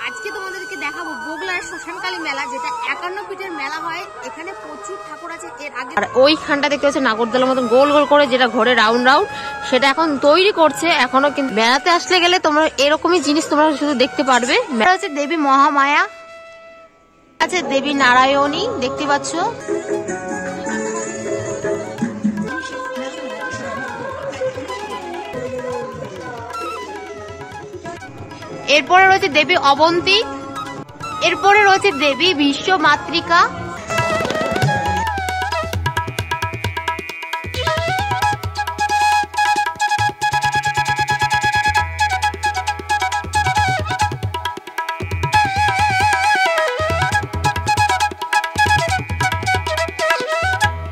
আজকে তোমাদেরকে দেখাবো বগলার শ্মশানকালী মেলা, যেটা 51 ফিটের মেলা হয়। এখানে প্রচুর ঠাকুর আছে। এর আগে আর ওইখানটা দেখতে পাচ্ছি নাগরদোলার মতন গোল গোল করে যেটা ঘোরে রাউন্ড রাউন্ড, সেটা এখন তৈরি করছে এখনো। কিন্তু মেলাতে আসলে গেলে তোমরা এরকমই জিনিস তোমরা শুধু দেখতে পারবে। মেলা হচ্ছে দেবী মহামায়া আছে, দেবী নারায়ণী দেখতে পাচ্ছ। এরপরে রয়েছে দেবী অবন্তী, এরপরে রয়েছে দেবী বিশ্বমাতৃকা,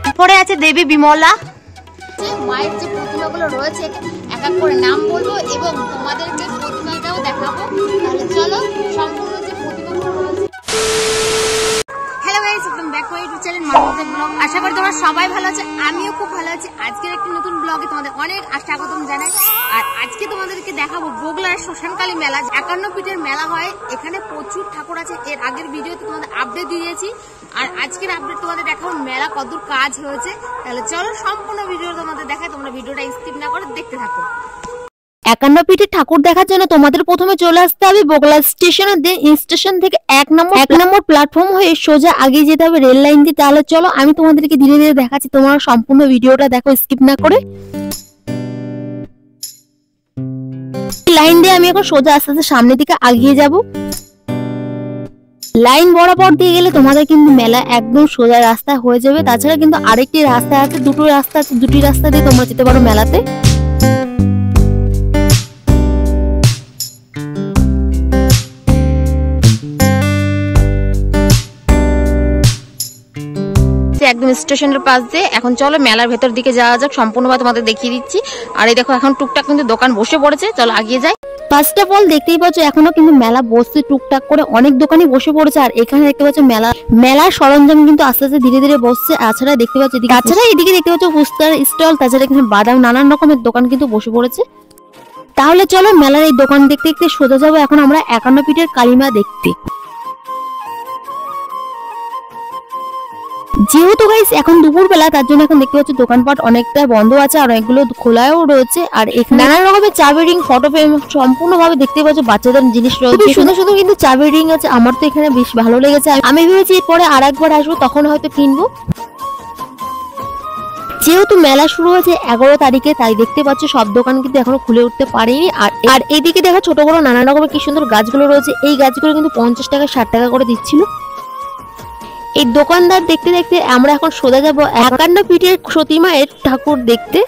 এরপরে আছে দেবী বিমলা। মায়ের যে প্রতিমাগুলো রয়েছে এক এক করে নাম বলবো এবং তোমাদেরকে প্রতিমাটাও দেখাবো। তাহলে চলো সম্পূর্ণ যে প্রতিমাগুলো রয়েছে। Hello guys, welcome back to my YouTube channel মারুদের ব্লগ। আশা করি তোমরা সবাই ভালো আছো, আমিও খুব ভালো আছি। আজকের একটি নতুন ব্লগে তোমাদের অনেক স্বাগতম জানাই। আর আজকে তোমাদেরকে দেখাবো বগলার শ্মশানকালী মেলা। 51 ফিটের মেলা হয়, এখানে প্রচুর ঠাকুর আছে। এর আগের ভিডিওতে তোমাদের আপডেট দিয়ে দিয়েছি, আর আজকের আপডেট তোমাদের দেখাবো মেলা কতদূর কাজ হয়েছে। তাহলে চলো সম্পূর্ণ ভিডিও তোমাদের দেখাই, তোমরা ভিডিওটা স্কিপ না করে দেখতে থাকো। 51 ফিটের ঠাকুর দেখার জন্য তোমাদের প্রথমে চলে আসতে হবে বগলা স্টেশনে। স্টেশন থেকে এক নম্বর প্ল্যাটফর্ম হয়ে সোজা আগে যেতে হবে রেল লাইন দিয়ে। তাহলে চলো আমি তোমাদেরকে ধীরে ধীরে দেখাচ্ছি, তোমরা সম্পূর্ণ ভিডিওটা দেখো স্কিপ না করে। লাইন দিয়ে আমি এখন সোজা আস্তে আস্তে সামনের দিকে এগিয়ে যাব। লাইন বরাবর দিয়ে গেলে তোমাদের কিন্তু মেলা একদম সোজা রাস্তা হয়ে যাবে। তাছাড়া কিন্তু আরেকটি রাস্তা আছে, দুটো রাস্তা আছে, দুটি রাস্তা দিয়ে তোমরা যেতে পারো মেলাতে। একদম স্টেশনের পাশ দিয়ে এখন চলো মেলার ভেতর দিকে যাওয়া যাক, সম্পূর্ণভাবে তোমাদের দেখিয়ে দিচ্ছি। আর এই দেখো এখন টুকটাক কিন্তু দোকান বসে পড়েছে, চলো আগিয়ে যাই। ফার্স্ট অফ অল দেখতেই পাচ্ছ এখনো কিন্তু মেলা বসছে, টুকটাক করে অনেক দোকানই বসে পড়েছে। আর এখানে দেখতে পাচ্ছ মেলার সরঞ্জাম কিন্তু আস্তে আস্তে ধীরে ধীরে বসছে। তাছাড়া দেখতে পাচ্ছ এদিকে দেখতে পাচ্ছ ফুচকার স্টল, তাছাড়া এখানে বাদাম নানান রকমের দোকান কিন্তু বসে পড়েছে। তাহলে চলো মেলার এই দোকান দেখতে দেখতে সোজা যাবো এখন আমরা 51 ফিটের কালীমা দেখতে। যেহেতু গাইস এখন দুপুর বেলা, তার জন্য এখন দেখতে পাচ্ছ দোকানপাট অনেকটা বন্ধ আছে আর অনেকগুলো খোলাও রয়েছে। আর এখানে নানান রকমের চাবি রিং, ফটো ফ্রেম সম্পূর্ণভাবে দেখতে পাচ্ছ বাচ্চাদের জিনিস রয়েছে। সুন্দর সুন্দর কিন্তু চাবি রিং আছে, আমার তো এখানে বেশ ভালো লেগেছে। আমি ভেবেছি এরপরে আর একবার আসবো, তখন হয়তো কিনবো। যেহেতু মেলা শুরু হয়েছে 11 তারিখে, তাই দেখতে পাচ্ছ সব দোকান কিন্তু এখনো খুলে উঠতে পারেনি। আর এইদিকে দেখো ছোট বড় নানান রকমের কি সুন্দর গাছগুলো রয়েছে। এই গাছগুলো কিন্তু 50 টাকা 60 টাকা করে দিচ্ছিল। এই দোকানদার দেখতে দেখতে আমরা এখন সোজা যাব 51 ফিটের সতী মায়ের ঠাকুর দেখতে।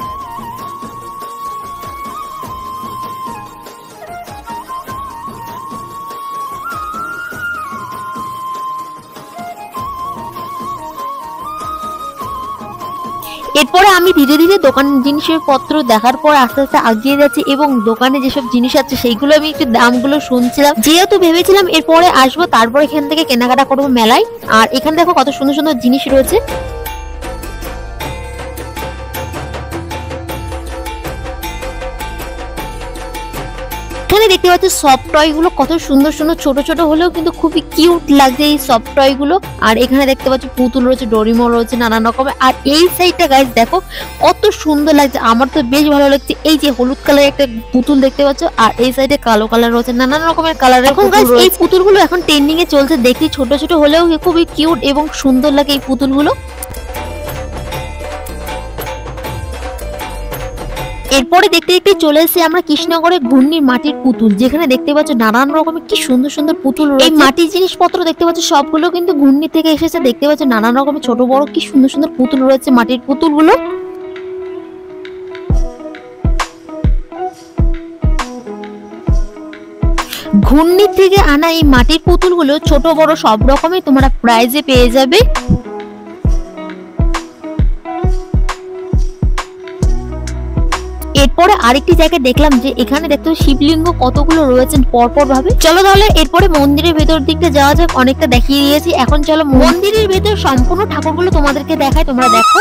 এরপরে আমি ধীরে ধীরে দোকান জিনিসের পত্র দেখার পর আস্তে আস্তে এগিয়ে যাচ্ছি এবং দোকানে যেসব জিনিস আছে সেইগুলো আমি একটু দামগুলো শুনছিলাম। যেহেতু ভেবেছিলাম এরপরে আসবো, তারপর এখান থেকে কেনাকাটা করবো মেলায়। আর এখানে দেখো কত সুন্দর সুন্দর জিনিস রয়েছে। এখানে দেখতে পাচ্ছ সফট টয় গুলো কত সুন্দর সুন্দর, ছোট ছোট হলেও কিন্তু খুবই কিউট লাগছে এই সফট টয় গুলো। আর এখানে দেখতে পাচ্ছ পুতুল রয়েছে, ডোরিমন রয়েছে নানান রকমের। আর এই সাইডটা গাইস দেখো কত সুন্দর লাগছে, আমার তো বেশ ভালো লাগছে। এই যে হলুদ কালার একটা পুতুল দেখতে পাচ্ছ, আর এই সাইডে কালো কালার রয়েছে, নানান রকমের কালার। এখন গাইস এই পুতুলগুলো এখন ট্রেন্ডিং এ চলছে, দেখতে ছোট ছোট হলেও খুবই কিউট এবং সুন্দর লাগে এই পুতুলগুলো। এরপরে দেখতে দেখতে চলে এসেছি আমরা কৃষ্ণনগরের ঘূর্ণির মাটির পুতুল, যেখানে দেখতে পাচ্ছ নানান রকমের কি সুন্দর সুন্দর পুতুল রয়েছে। এই মাটির জিনিসপত্র দেখতে পাচ্ছ সবগুলো কিন্তু ঘূর্ণি থেকে এসেছে। দেখতে পাচ্ছ নানান রকমের ছোট বড় কি সুন্দর সুন্দর পুতুল রয়েছে, মাটির পুতুলগুলো। ঘূর্ণি থেকে আনা এই মাটির পুতুলগুলো ছোট বড় সব রকমের তোমরা প্রাইজে পেয়ে যাবে। এরপরে আরেকটি জায়গায় দেখলাম যে এখানে দেখতে শিবলিঙ্গ কতগুলো রয়েছেন পরপর ভাবে। চলো তাহলে এরপরে মন্দিরের ভেতর দিকটা যাওয়া যাক, অনেকটা দেখিয়ে দিয়েছি। এখন চলো মন্দিরের ভেতর সম্পূর্ণ ঠাকুরগুলো তোমাদেরকে দেখাই, তোমরা দেখো।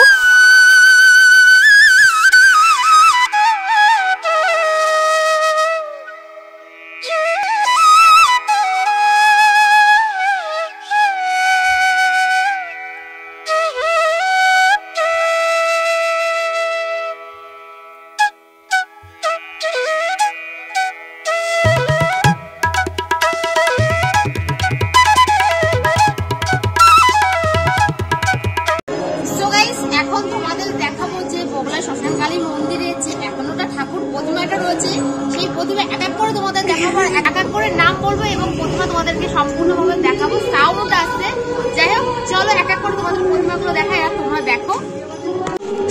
বলবো এবং প্রতিমা তোমাদেরকে সম্পূর্ণভাবে দেখাবো। সাউন্ড আসছে, যাই হোক চলো এক এক করে তোমাদের প্রতিমাগুলো দেখাই আর তোমরা দেখো।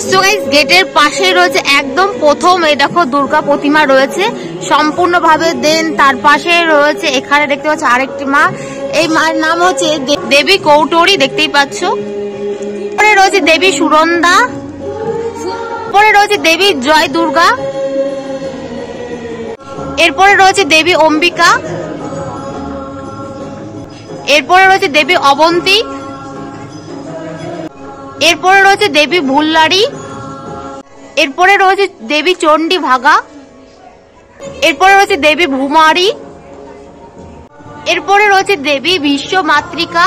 সো গাইস, গেটের পাশে রয়েছে একদম প্রথম এই দেখো দুর্গা প্রতিমা রয়েছে সম্পূর্ণভাবে। দেন তার পাশে রয়েছে এখানে দেখতে পাচ্ছ আরেকটি মা, এই মায়ের নাম হচ্ছে দেবী কৌটরি, দেখতেই পাচ্ছ। পরে রয়েছে দেবী সুরন্দা, পরে রয়েছে দেবী জয় দুর্গা, এরপরে রয়েছে দেবী অম্বিকা, এরপরে রয়েছে দেবী অবন্তী, এরপরে রয়েছে দেবী ভুল্লারি, এরপরে রয়েছে দেবী চণ্ডী ভাগা, এরপরে রয়েছে দেবী ভূমারি, এরপরে রয়েছে দেবী বিশ্ব মাতৃকা,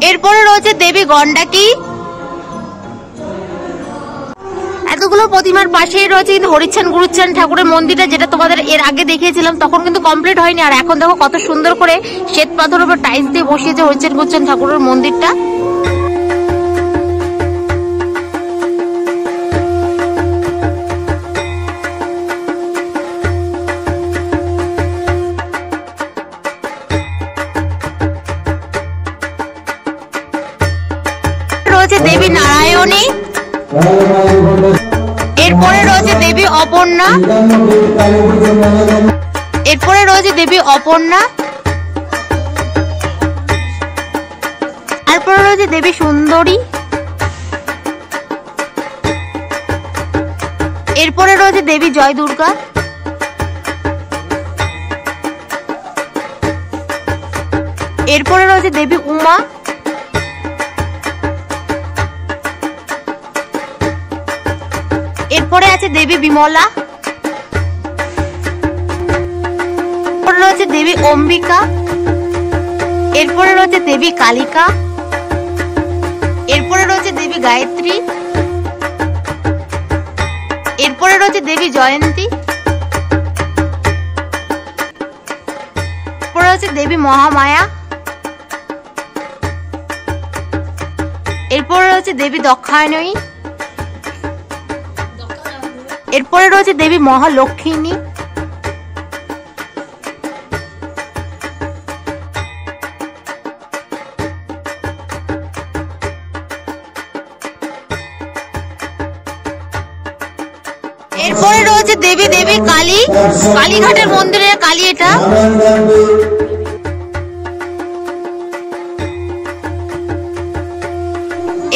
এরপরে রয়েছে দেবী গণ্ডাকি। এতগুলো প্রতিমার পাশেই রয়েছে কিন্তু হরিচাঁদ গুরুচাঁদ ঠাকুরের মন্দিরটা, যেটা তোমাদের এর আগে দেখিয়েছিলাম, তখন কিন্তু কমপ্লিট হয়নি। আর এখন দেখো কত সুন্দর করে শ্বেত পাথরের উপর টাইলস দিয়ে বসিয়েছে হরিচাঁদ গুরুচাঁদ ঠাকুরের মন্দিরটা। রয়েছে দেবী নারায়ণী, এরপরে রয়েছে দেবী অপর্ণা, এরপরে রয়েছে দেবী অপর্ণা, এরপরে রয়েছে দেবী সুন্দরী, এরপরে রয়েছে দেবী জয় দুর্গা, এরপরে রয়েছে দেবী উমা, এরপরে আছে দেবী বিমলা, এরপরে রয়েছে দেবী অম্বিকা, এরপরে রয়েছে দেবী কালিকা, এরপরে রয়েছে দেবী গায়ত্রী, এরপরে রয়েছে দেবী জয়ন্তী, এরপরে রয়েছে দেবী মহামায়া, এরপরে রয়েছে দেবী দক্ষায়ণী, এরপরে রয়েছে দেবী মহালক্ষ্মী, এরপরে রয়েছে দেবী দেবী কালী, কালীঘাটের মন্দিরের কালী এটা।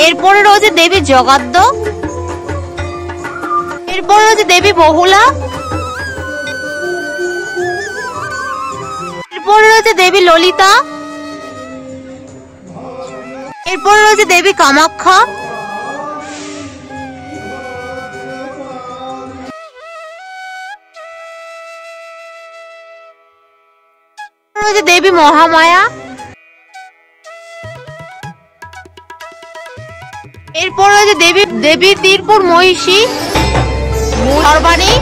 এরপরে রয়েছে দেবী জগাদ্দ, এরপরে রয়েছে দেবী বহুলা, এরপরে রয়েছে দেবী ললিতা, এরপরে রয়েছে দেবী কামাখ্যা, রয়েছে দেবী মহামায়া, এরপর রয়েছে দেবী দেবী ত্রিপুর মহিষী সর্বাণী,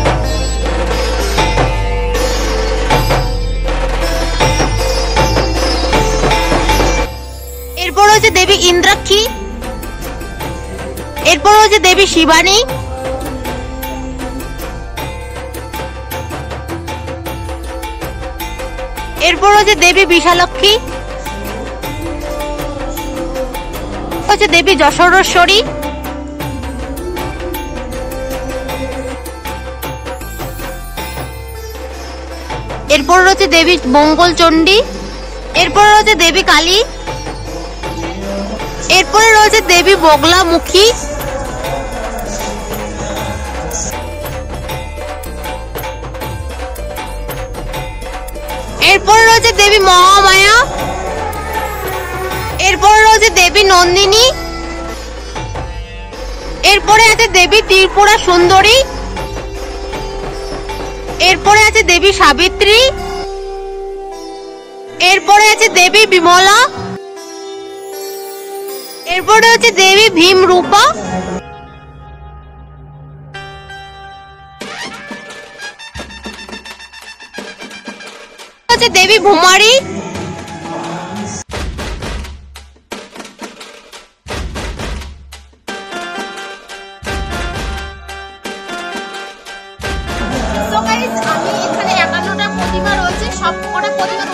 এরপর রয়েছে দেবী ইন্দ্রাক্ষী, এরপর রয়েছে দেবী শিবানী, এরপর রয়েছে দেবী বিশালক্ষী, হচ্ছে দেবী যশোরেশ্বরী, এরপর রয়েছে দেবী মঙ্গলচণ্ডী, এরপর রয়েছে দেবী কালী, এরপরে রয়েছে দেবী বগলামুখী, এরপরে রয়েছে দেবী মহামায়া, এরপরে রয়েছে দেবী নন্দিনী, এরপরে আছে দেবী ত্রিপুরা সুন্দরী, এরপরে আছে দেবী সাবিত্রী, এরপরে আছে দেবী বিমলা, এরপরে হচ্ছে দেবী ভীম রূপা, হচ্ছে দেবী ভূমারি, আমি এখানে 51টা প্রতিমা রয়েছে, সব কটা প্রতিমা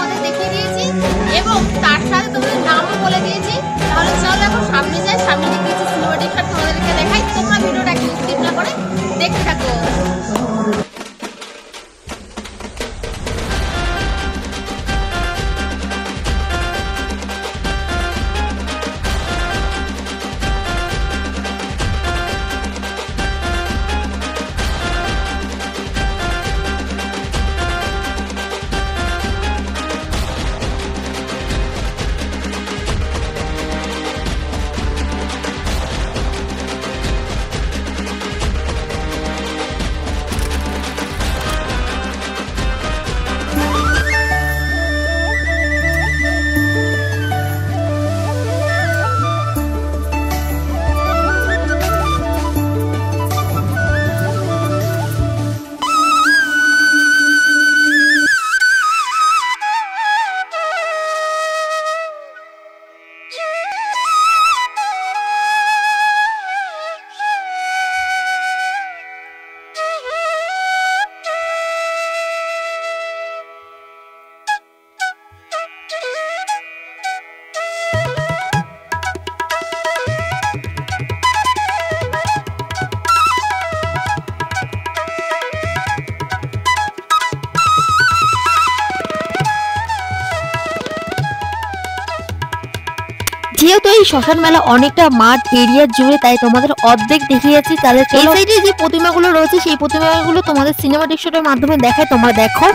যেহেতু এই শ্মশান মেলা অনেকটা মাঠ এরিয়া জুড়ে, তাই তোমাদের অর্ধেক দেখিয়েছি। তাহলে এই সাইডে যে প্রতিমাগুলো রয়েছে সেই প্রতিমাগুলো তোমাদের সিনেমাটিক শটের মাধ্যমে দেখায়, তোমরা দেখো।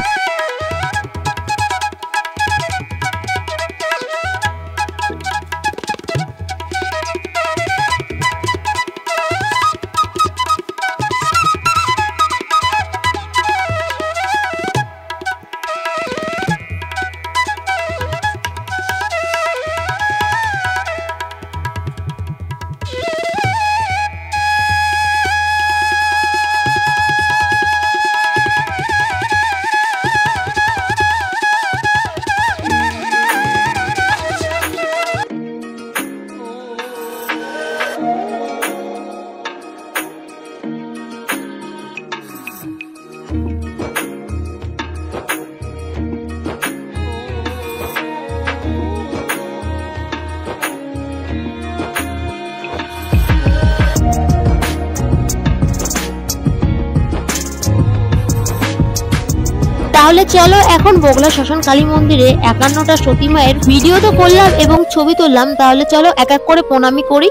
তাহলে চলো এখন বগলা শ্মশান কালী মন্দিরে 51টা সতী মায়ের ভিডিও তো করলাম এবং ছবি তুললাম, তাহলে চলো এক এক করে প্রণামী করি।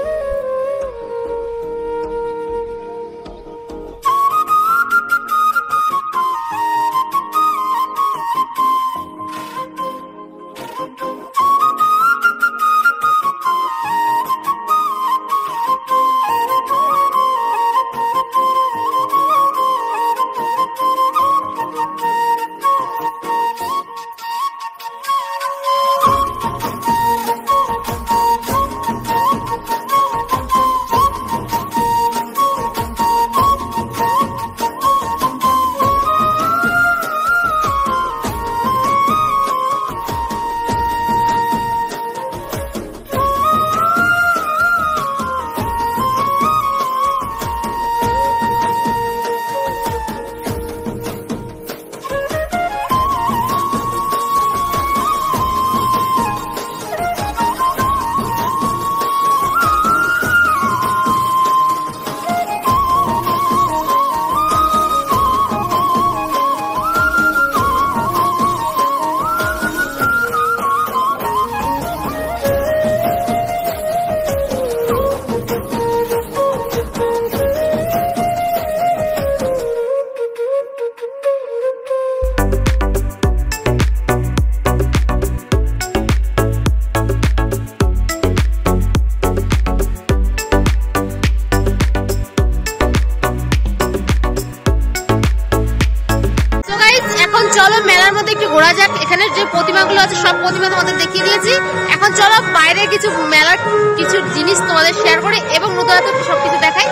চলো মেলার মধ্যে একটু ঘোরা যাক। এখানে যে প্রতিমাগুলো আছে সব প্রতিমা তোমাদের দেখিয়ে দিয়েছি। এখন চলো বাইরে কিছু মেলার কিছু জিনিস তোমাদের শেয়ার করে এবং নতুন সবকিছু দেখাই।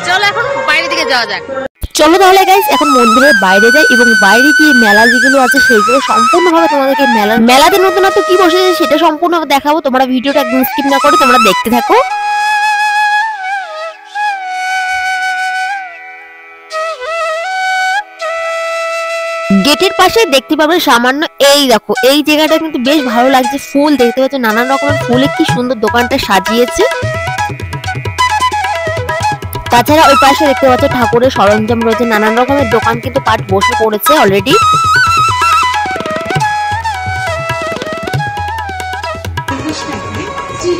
চলো এখন বাইরের দিকে যাওয়া যাক। চলো তাহলে গাইস এখন মন্দিরের বাইরে যাই এবং বাইরে গিয়ে মেলা যেগুলো আছে সেগুলো সম্পূর্ণভাবে তোমাদেরকে মেলাতে নতুনত্ব কি বসেছে সেটা সম্পূর্ণ দেখাবো। তোমরা ভিডিওটা একদম স্কিপ না করে তোমরা দেখতে থাকো। গেটের পাশে দেখতে পাবে সামান্য এই দেখো এই জায়গাটা কিন্তু বেশ ভালো লাগছে। ফুল দেখতে পাচ্ছ, নানান রকমের ফুলে কি সুন্দর দোকানটা সাজিয়েছে। তাছাড়া ওই পাশে দেখতে পাচ্ছ ঠাকুরের সরঞ্জাম রয়েছে, নানান রকমের দোকান কিন্তু পাট বসে পড়েছে অলরেডি।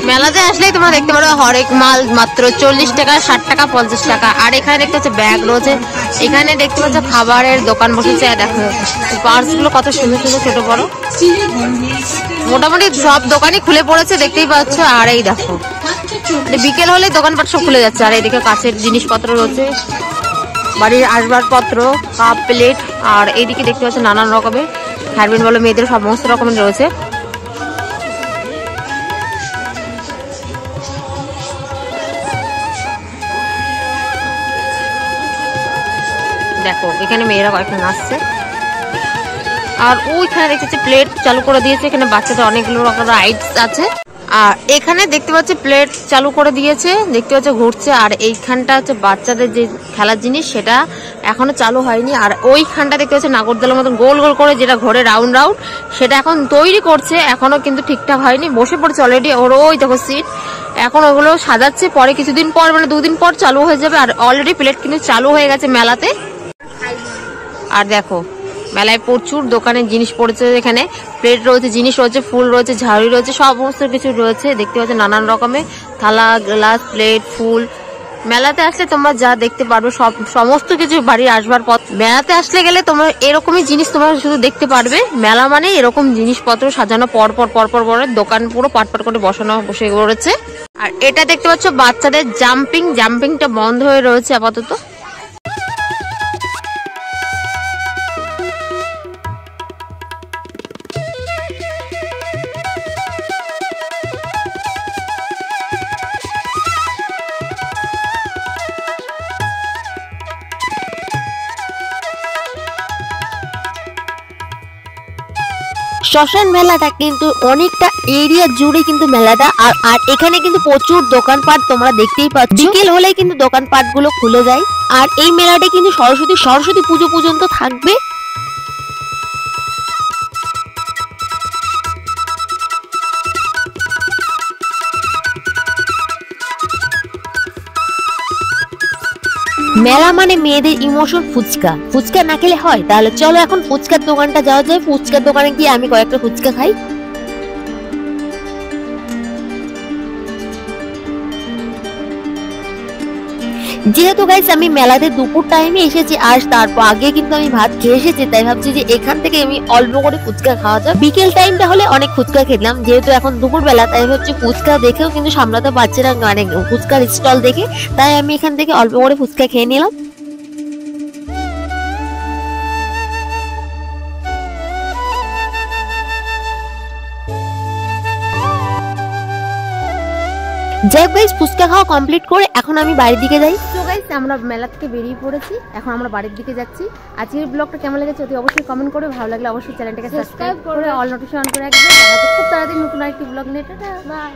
মেলাতে আসলেই তোমরা দেখতে পারো হরেক মাল মাত্র 40 টাকা, 60 টাকা, 50 টাকা। আর এখানে দেখতে পাচ্ছ ব্যাগ রয়েছে, এখানে দেখতে পাচ্ছ খাবারের দোকান বসেছে। দেখো পার্স গুলো কত সুন্দর সুন্দর ছোট বড়, মোটামুটি সব দোকানই খুলে পড়েছে দেখতেই পাচ্ছ। আর এই দেখো বিকেল হলে দোকানপাট সব খুলে যাচ্ছে। আর এইদিকে কাছের জিনিসপত্র রয়েছে, বাড়ির আসবাবপত্র, কাপ প্লেট। আর এইদিকে দেখতে পাচ্ছ নানান রকমের হ্যান্ডমেড বলো মেয়েদের সমস্ত রকমের রয়েছে। দেখো এখানে মেয়েরা কয়েকটা নাচছে। আর ওইখানে দেখতেছি প্লেট চালু করে দিয়েছে, এখানে বাচ্চাদের অনেকগুলো রকমের রাইডস আছে। আর এখানে দেখতে পাচ্ছি প্লেট চালু করে দিয়েছে, দেখতে পাচ্ছ ঘুরছে। আর এইখানটা হচ্ছে বাচ্চাদের যে খেলার জিনিস সেটা এখনো চালু হয়নি। আর ওইখানটা দেখতে পাচ্ছি নাগরদোলার মতন গোল গোল করে যেটা ঘোরে রাউন্ড রাউন্ড, সেটা এখন তৈরি করছে, এখনো কিন্তু ঠিকঠাক হয়নি। বসে পড়ছে অলরেডি, ওর ওই দেখো সিট। এখন ওগুলো সাজাচ্ছে, পরে কিছুদিন পর মানে 2 দিন পর চালু হয়ে যাবে। আর অলরেডি প্লেট কিন্তু চালু হয়ে গেছে মেলাতে। আর দেখো মেলায় প্রচুর দোকানের জিনিস পড়েছে, এখানে প্লেট রয়েছে, জিনিস রয়েছে, ফুল রয়েছে, ঝাড়ি রয়েছে, সমস্ত কিছু রয়েছে। দেখতে পাচ্ছ নানান রকমের থালা, গ্লাস, প্লেট, ফুল। মেলাতে আসলে তোমরা যা দেখতে পারবে সমস্ত কিছু বাড়ির আসবার পথ। মেলাতে আসলে গেলে তোমরা এরকমই জিনিস তোমরা শুধু দেখতে পারবে। মেলা মানে এরকম জিনিসপত্র সাজানো পরপর পরপর পরে দোকান পুরো পাটপাট করে বসে পড়েছে। আর এটা দেখতে পাচ্ছ বাচ্চাদের জাম্পিংটা বন্ধ হয়ে রয়েছে আপাতত। শ্মশান মেলাটা কিন্তু অনেকটা এরিয়া জুড়ে কিন্তু মেলাটা, আর এখানে কিন্তু প্রচুর দোকানপাট তোমরা দেখতেই পাচ্ছ। বিকেল হলে কিন্তু দোকানপাট গুলো খুলে যায়। আর এই মেলাটা কিন্তু সরস্বতী পুজো পর্যন্ত থাকবে। মেলা মানে মেয়েদের ইমোশন ফুচকা না খেলে হয়? তাহলে চলো এখন ফুচকার দোকানটা যাওয়া যায়। ফুচকার দোকানে গিয়ে আমি কয়েকটা ফুচকা খাই। যেহেতু গাইস আমি মেলাতে দুপুর টাইমে এসেছি, আর তারপর আগে কিন্তু আমি ভাত খেয়ে এসেছি, তাই ভাবছি যে এখান থেকে আমি অল্প করে ফুচকা খাওয়া যায়। বিকেল টাইমটা হলে অনেক ফুচকা খেলাম, যেহেতু এখন দুপুর বেলা, তাই ভাবছি ফুচকা দেখেও কিন্তু সামলাতে পারছি না, মানে ফুচকার স্টল দেখে, তাই আমি এখান থেকে অল্প করে ফুচকা খেয়ে নিলাম। যাই গাইস, ফুচকা খাওয়া কমপ্লিট করে এখন আমি বাড়ির দিকে যাই। তো গাইস আমরা মেলা থেকে বেরিয়ে পড়েছি, এখন আমরা বাড়ির দিকে যাচ্ছি। আজকের ব্লগটা কেমন লেগেছে অতি অবশ্যই কমেন্ট করে, ভালো লাগলে অবশ্যই চ্যানেলটাকে সাবস্ক্রাইব করে অল নোটিফিকেশন অন করে রাখবে। দেখা হচ্ছে খুব তাড়াতাড়ি নতুন আরেকটি ব্লগ নিয়ে। Tata, by.